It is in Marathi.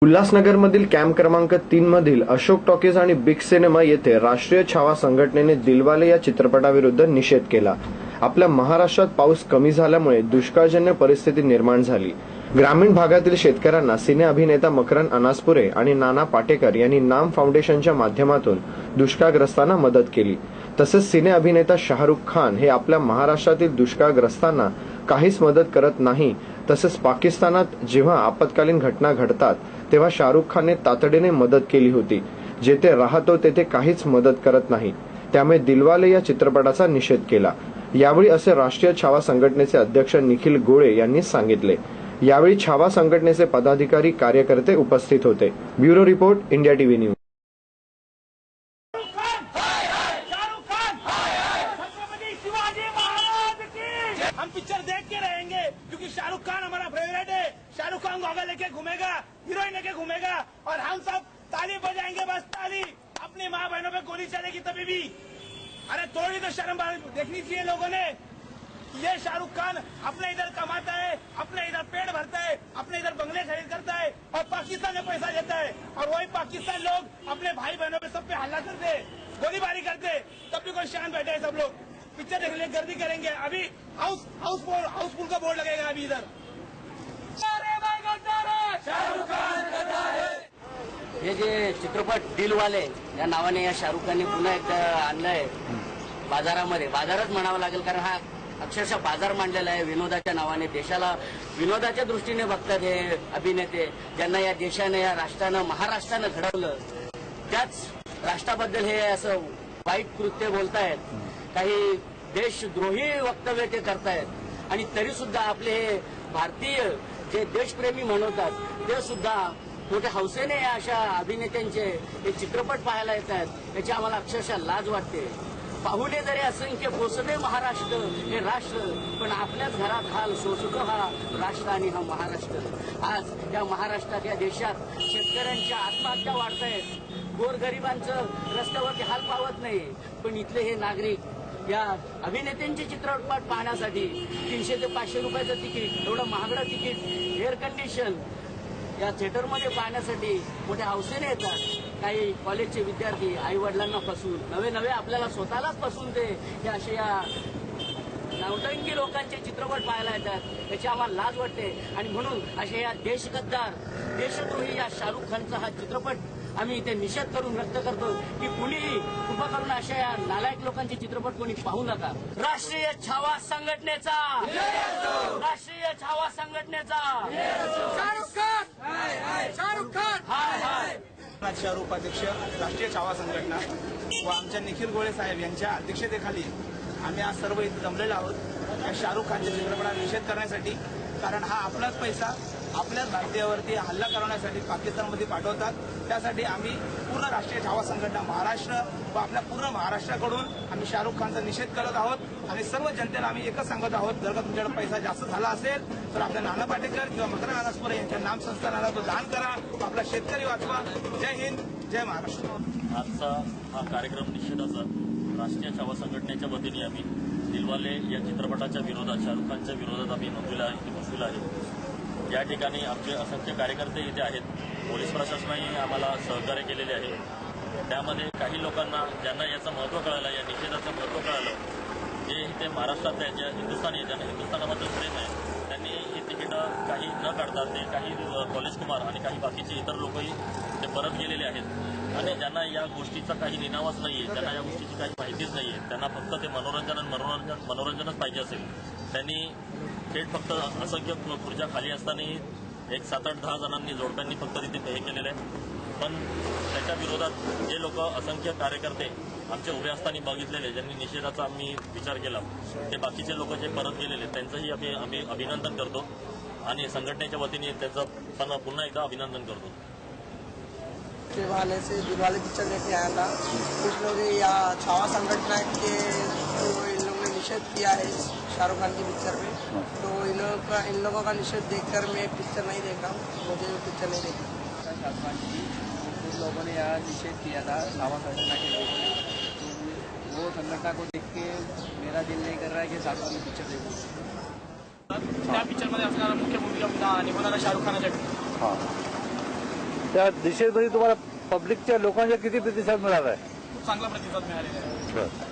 उल्हासनगरमधील कॅम्प क्रमांक 3 मधील अशोक टॉकीज आणि बिग सिनेमा येथे राष्ट्रीय छावा संघटनेने दिलवाले या चित्रपटाविरुद्ध निषेध केला। आपल्या महाराष्ट्रात पाऊस कमी झाल्यामुळे दुष्काळजन्य परिस्थिती निर्माण झाली। ग्रामीण भागातील शेतकऱ्यांना सिने अभिनेता मकरंद अनासपुरे आणि नाना पाटेकर यांनी नाम फाउंडेशनच्या माध्यमातून दुष्काळग्रस्तांना मदत केली। तसेच सिने अभिनेता शाहरुख खान हे आपल्या महाराष्ट्रातील दुष्काळग्रस्तांना काहीच मदत करत नाही। तसेच पाकिस्तानात जेव्हा आपत्कालीन घटना घडतात तेव्हा शाहरुख खानने तातडीने मदत केली होती। जेथे राहतो तेथे काहीच मदत करत नाही। त्यामुळे दिलवाले या चित्रपटाचा निषेध केला। यावेळी असे राष्ट्रीय छावा संघटनेचे अध्यक्ष निखिल गोळे यांनी सांगितले। यावेळी छावा संघटनेचे पदाधिकारी कार्यकर्ते उपस्थित होते। Bureau report, India TV news. हम पिक्चर देख के रहेंगे क्योंकि शाहरुख खान हमारा फेवरेट है। शाहरुख खान गॉगल लेके घूमेगा, हीरोइन लेके घूमेगा और हम सब ताली बजाएंगे, बस ताली। अपनी माँ बहनों पे गोली चलेगी तभी भी। अरे थोड़ी तो शर्म देखनी चाहिए लोगों ने। ये शाहरुख खान अपने इधर कमाता है, अपने इधर पेट भरता है, अपने इधर बंगले खरीद करता है और पाकिस्तान में पैसा देता है। और वही पाकिस्तान लोग अपने भाई बहनों पे सब पे हल्ला करते, गोलीबारी करते, तब भी कोई शांत बैठे हैं सब लोग। पिक्चर देखने के लिए गर्दी करेंगे। अभी हाउसफुल का बोर्ड लगेगा अभी इधर। हे जे चित्रपट दिलवाले या नावाने या शाहरुख खानने पुन्हा एकदा आणलंय बाजारामध्ये, बाजारच म्हणावं लागेल, कारण हा अक्षरशः बाजार मांडलेला आहे विनोदाच्या नावाने। देशाला विनोदाच्या दृष्टीने बघतात हे अभिनेते, ज्यांना या देशाने, या राष्ट्रानं, महाराष्ट्रानं घडवलं, त्याच राष्ट्राबद्दल हे असं वाईट कृत्य बोलतायत, काही देशद्रोही वक्तव्य ते करतायत। आणि तरी सुद्धा आपले हे भारतीय जे देशप्रेमी म्हणतात ते सुद्धा मोठ्या हौसेने अशा अभिनेत्यांचे हे चित्रपट पाहायला येत आहेत। याची आम्हाला अक्षरशः लाज वाटते। पाहुणे जरी असंख्य पोचले महाराष्ट्र हे राष्ट्र, पण आपल्याच घरात हाल सोसतो हा राष्ट्र आणि हा महाराष्ट्र। आज या महाराष्ट्रात, या देशात शेतकऱ्यांच्या आत्महत्या वाढत आहेत, गोरगरिबांचं रस्त्यावरती हाल पावत नाही, पण इथले हे नागरिक या अभिनेत्यांचे चित्रपट पाहण्यासाठी 300 ते 500 रुपयाचं तिकीट, एवढं महागडं तिकीट, एअर कंडिशन या थिएटरमध्ये पाहण्यासाठी मोठ्या हौसेने येतात। काही कॉलेजचे विद्यार्थी आई वडिलांना फसवून, नवे आपल्याला स्वतःलाच फसवून ते असे या नौटंकी लोकांचे चित्रपट पाहायला येतात। याची आम्हाला लाज वाटते। आणि म्हणून अशा या देशगद्दार, देशद्रोही या शाहरुख खानचा हा चित्रपट आम्ही इथे निषेध करून व्यक्त करतो की कुणीही कृपा करून अशा या नालायक लोकांचे चित्रपट कोणी पाहू नका। राष्ट्रीय छावा संघटनेचा, राष्ट्रीय छावा संघटनेचा शाहरुख खान हाय हाय। राज्य उपाध्यक्ष राष्ट्रीय छावा संघटना व आमच्या निखिल गोळे साहेब यांच्या अध्यक्षतेखाली आम्ही आज सर्व इथे जमलेलो आहोत या शाहरुख खानच्या चित्रपटाचा निषेध करण्यासाठी। कारण हा आपलाच पैसा आपल्याच भारतीयावरती हल्ला करण्यासाठी पाकिस्तानमध्ये पाठवतात। त्यासाठी आम्ही पूर्ण राष्ट्रीय छावा संघटना महाराष्ट्र व आपल्या पूर्ण महाराष्ट्राकडून आम्ही शाहरुख खानचा निषेध करत आहोत। आणि सर्व जनतेला आम्ही एकच सांगत आहोत, जर का तुमच्याकडे पैसा जास्त झाला असेल तर आपल्या नाना पाटेकर किंवा मकरंद अनासपुरे यांच्या नाम संस्थानाला तो दान करा, आपला शेतकरी वाचवा। जय हिंद, जय महाराष्ट्र। आजचा हा कार्यक्रम निषेधाचा राष्ट्रीय छावा संघटनेच्या वतीने आम्ही दिलवाले या चित्रपटाच्या विरोधात, शाहरुख खानच्या विरोधात आम्ही बसलेलो आहे। या ठिकाणी आमचे असंख्य कार्यकर्ते इथे आहेत। पोलीस प्रशासनाने आम्हाला सहकार्य केलेले आहे। त्यामध्ये काही लोकांना, ज्यांना याचं महत्त्व कळालं, या निषेधाचं महत्त्व कळालं, जे इथे महाराष्ट्रात आहेत, ज्या हिंदुस्थानी आहेत, ज्यांना हिंदुस्थानाबद्दल प्रेम आहे, त्यांनी ही तिकीटं काही न काढता ते काही कॉलेज कुमार आणि काही बाकीचे इतर लोकही ते परत गेलेले आहेत। आणि ज्यांना या गोष्टीचा काही निनावच नाहीये, ज्यांना या गोष्टीची काही माहितीच नाहीये, त्यांना फक्त ते मनोरंजनच पाहिजे असेल, त्यांनी थेट फक्त असंख्य खुर्च्या खाली असतानाही एक 7-8-10 जणांनी, जोडप्यांनी फक्त तिथे हे केलेलं आहे। पण त्याच्या विरोधात जे लोक, असंख्य कार्यकर्ते आमचे उभे असताना बघितलेले, ज्यांनी निषेधाचा आम्ही विचार केला, ते बाकीचे लोक जे परत गेलेले त्यांचंही आम्ही अभिनंदन करतो आणि संघटनेच्या वतीने त्याचं पण पुन्हा एकदा अभिनंदन करतो। के बहाने से दिलवाले पिक्चर देखने आया था। कुछ लोग या छावा संगठन के तो इन लोगों ने निषेध किया है शाहरुख खान की पिक्चर में, तो इन लोगों का निषेध देखकर मैं पिक्चर नहीं देखा, मुझे पिक्चर नहीं देखा। शाहरुख खान की कुछ लोगों ने यहाँ निषेध किया था छावा संगठन के लोगों ने, तो वो संगठन को देख के मेरा दिल नहीं कर रहा है कि शाहरुख खान की पिक्चर देखूँ। त्या पिक्चरमध्ये असणारा मुख्य भूमिका निभावणारा शाहरुख खानाच्या त्या निषेधमध्ये तुम्हाला पब्लिकच्या लोकांचा किती प्रतिसाद मिळाला आहे? खूप चांगला प्रतिसाद मिळालेला आहे.